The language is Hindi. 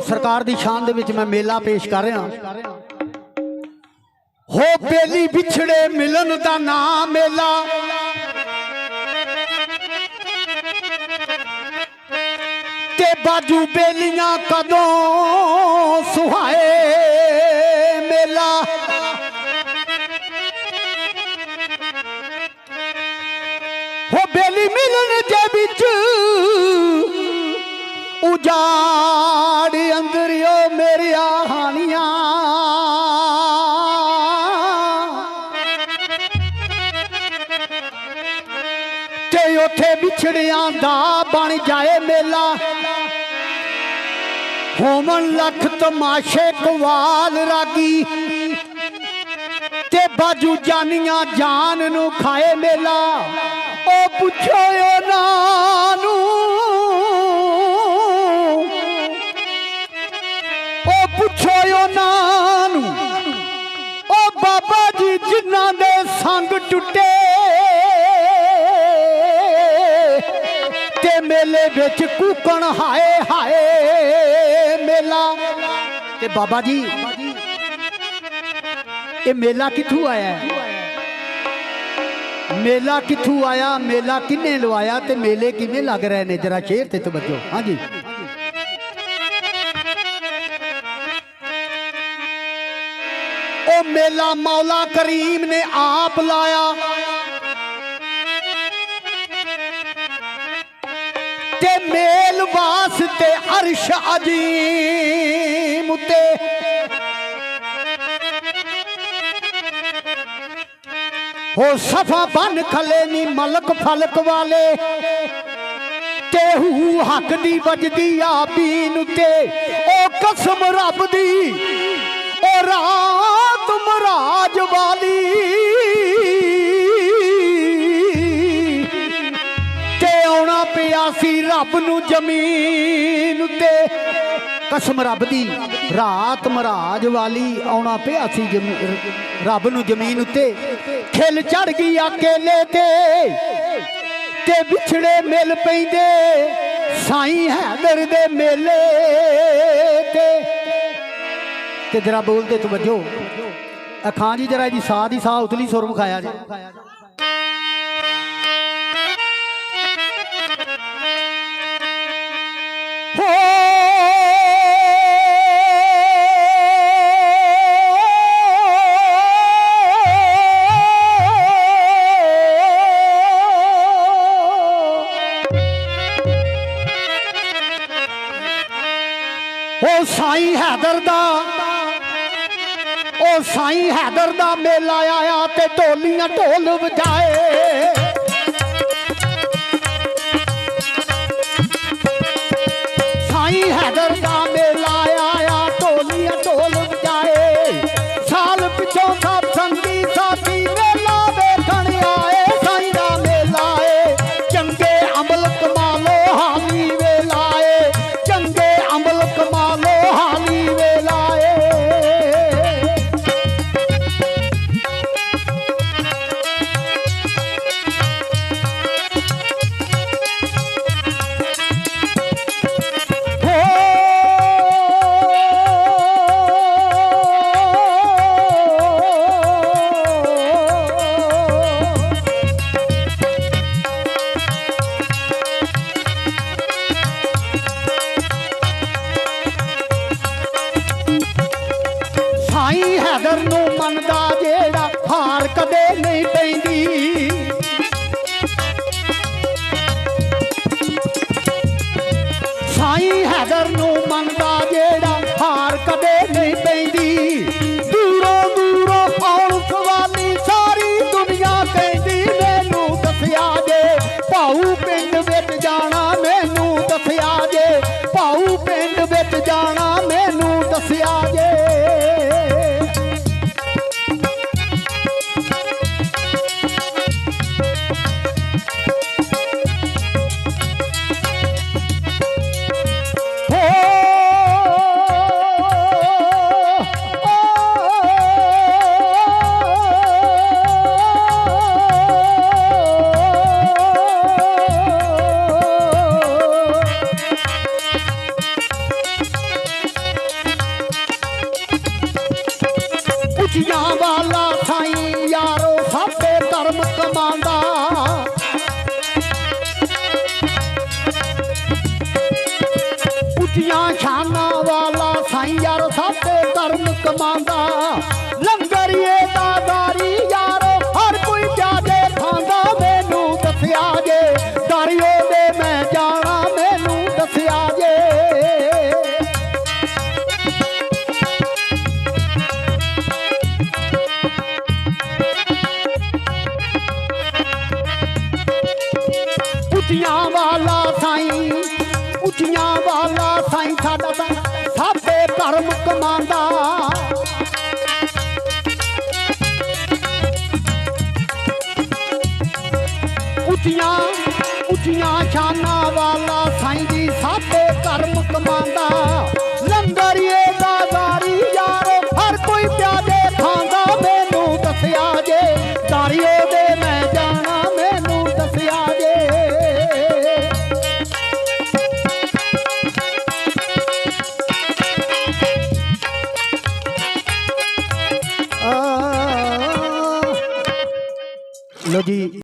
सरकार दी शान दे विच मैं मेला पेश कर रहा। हो बेली बिछड़े मिलन दा नाम मेला, ते बाजू बेलियां कदों सुहाए मेला। हो बेली मिलन दे विच उजाड़ अंदरियो मेरिया हानियां, ते उथे बिछड़ियां दा बन जाए मेला। होमन लख तमाशे कवाल रागी, ते बाजू जानियां जान नू खाए मेला। ओ पुछो नानू, ओ पुछो नानू, ओ बाबा जी जिन्ना दे संग टुटे, ते मेले बिच कूकण हाय हाय मेला। ते बाबा जी ये मेला किथों आया है? मेला किथों आया, मेला किन्ने लवाया, ते मेले किवें लग रहे ने? जरा शेर ते तवज्जो। हाँ जी। ओ मेला मौला करीम ने आप लाया, ते मेल वास्ते अर्श अजीम ते हो सफा बन खले नी मलक फलक वाले, ते हू हक दी बजदी आबीन ते। ओ कसम रब दी ओ रात मराज वाली, ते आउणा पिया सी रब नू जमीन ते। कसम रब दी रात महाराज वाली, आउणा पिया सी रब नू जमीन उत्ते। खिल चढ़ गई अकेले ते बिछड़े मिल पैंदे साईं हैदर दे मेले ते। जरा बोलते तवज्जो। खां जी जरा जी साह दी साह उतली सुर विखाया जी। ओ साईं हैदर दा, ओ साईं हैदर दा मेला आया ते ढोलियां ढोल बजाए। साईं हैदर दा मेला आया ढोलियां ढोल बजाए। साल पिछों सब संगी साथी मेला देखण आए। साईं दा मेला है चंगे अमल कमालो हाली वेला है, चंगे अमल कमालो हाली वेला है। साईं हैदर नू मनदा जेड़ा हार कदे नहीं पैंदी। साईं हैदर नू मनदा जेड़ा हार कदे नहीं पैंदी। दूरों दूरों औरत वाली सारी दुनिया कहंदी मैनू दसिया जे भाऊ पिंड विच जाना, मैनू दसिया जे भाऊ पिंड विच जाना, मैनू दसिया जे। ਉੱਚੀਆਂ ਵਾਲਾ ਸਾਈਂ ਯਾਰੋ ਸਾਡੇ ਧਰਮ ਕਮਾਂਦਾ ਉੱਚੀਆਂ ਸ਼ਾਨਾਂ ਵਾਲਾ ਸਾਈਂ ਯਾਰੋ ਸਾਡੇ ਧਰਮ ਕਮਾਂਦਾ ਲੰਗਰੀਏ ਦਾ ਦਾਰੀ ਯਾਰੋ ਹਰ ਕੋਈ ਜਾਦੇ ਖਾਂਦਾ ਮੈਨੂੰ ਦੱਸਿਆ ਜੇ ਦਾਰੀਓ ਦੇ ਮੈਂ ਜਾਣਾ ਮੈਨੂੰ ਦੱਸਿਆ ਜੇ ਉੱਚੀਆਂ ਵਾਲਾ ਸਾਈਂ ਸਾਡਾ ਸਾਡੇ ਧਰਮ ਕਮਾਂਦਾ ਉੱਚੀਆਂ ਸ਼ਾਨਾਂ ਵਾਲਾ ਸਾਈਂ ਜੀ ਸਾਡੇ ਧਰਮ ਕਮਾਂਦਾ ਲੰਗਰੀਏ ਦਾ ਦਾਰੀ ਯਾਰੋ ਹਰ ਕੋਈ ਪਿਆਦੇ ਖਾਂਦਾ ਮੈਨੂੰ ਦੱਸਿਆ ਜੇ ਦਾਰੀਓ ਦੇ ਮੈਂ ਜਾਣਾ ਮੈਨੂੰ ਦੱਸਿਆ ਜੇ लो जी।